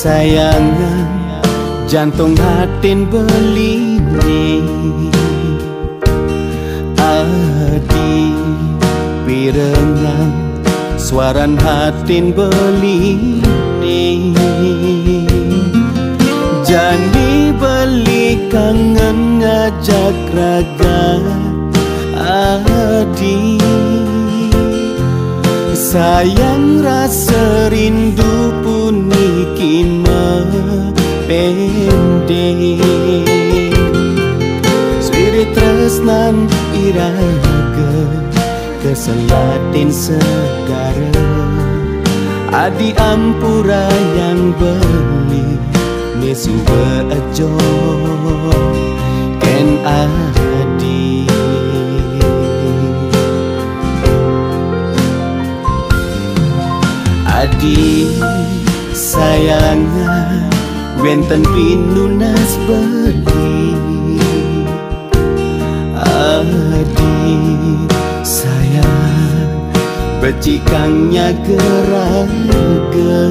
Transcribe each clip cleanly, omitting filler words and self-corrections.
Sayangan jantung hatin belini, adi pirengan suaran hatin belini. Jani beli kangen ngajak raga adi, sayang rasa rindu puniki mepending. Spirit tresnan iraga keselatin segara, adi ampura yang beli nesu bejo ken adi. Adi sayangan wenten pinunas beli, adi sayang becikangnya geraga,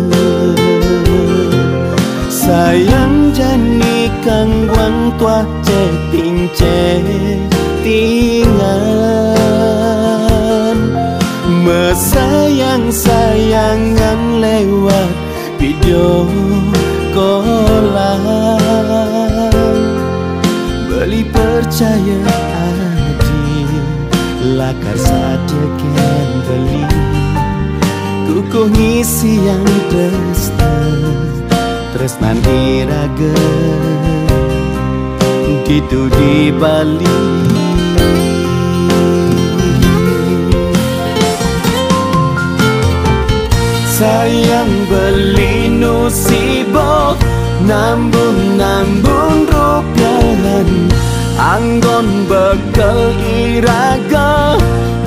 sayang jani kang wang tua ceting cetingan, mesayang-sayangan lewat video callan. Beli percaya adi lakar saja ken beli, kukuh ngisi yang tresnan iraga gitu di Bali. Sayang beli nusibok nambung rupiahan, anggon bekal iraga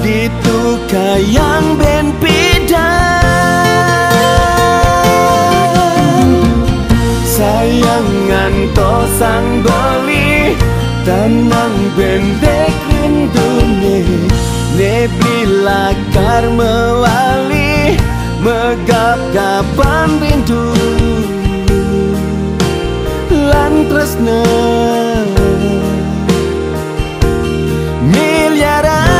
ditukayang ben pidan. Sayangan to sang beli tanang bendek rindune, nebli lakar mewali megap-gapan rindu lan tresna miliaran.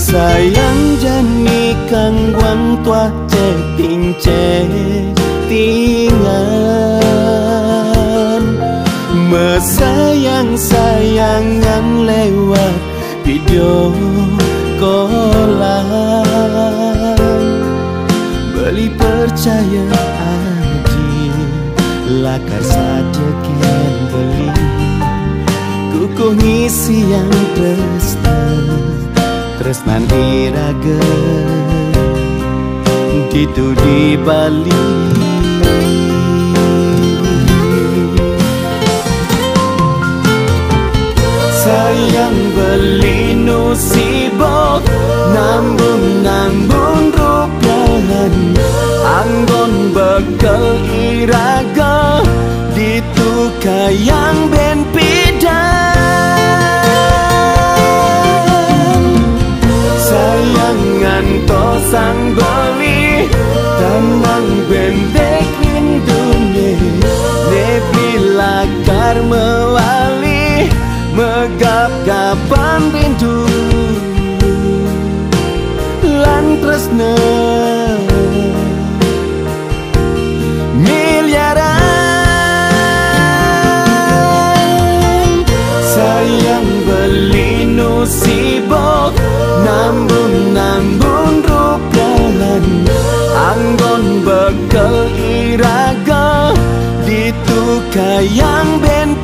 Sayang jani kang wang tua ceting cetingan, mesayang-sayangan lewat video callan. Beli percaya adi lakar saja ken beli, kukuh ngisi yang tresnan iraga gitu di Bali. Sayang beli nusibok nambung rupiahan, anggon bekal iraga ditukayang ben pidan. Sayangan to sang beli tanang bendek rindune, nebli lakar mewali megap-gapan rindu lan tresna miliaran. yang beli nu sibuk nambung rupiahan anggon bekel iraga ditukar yang ben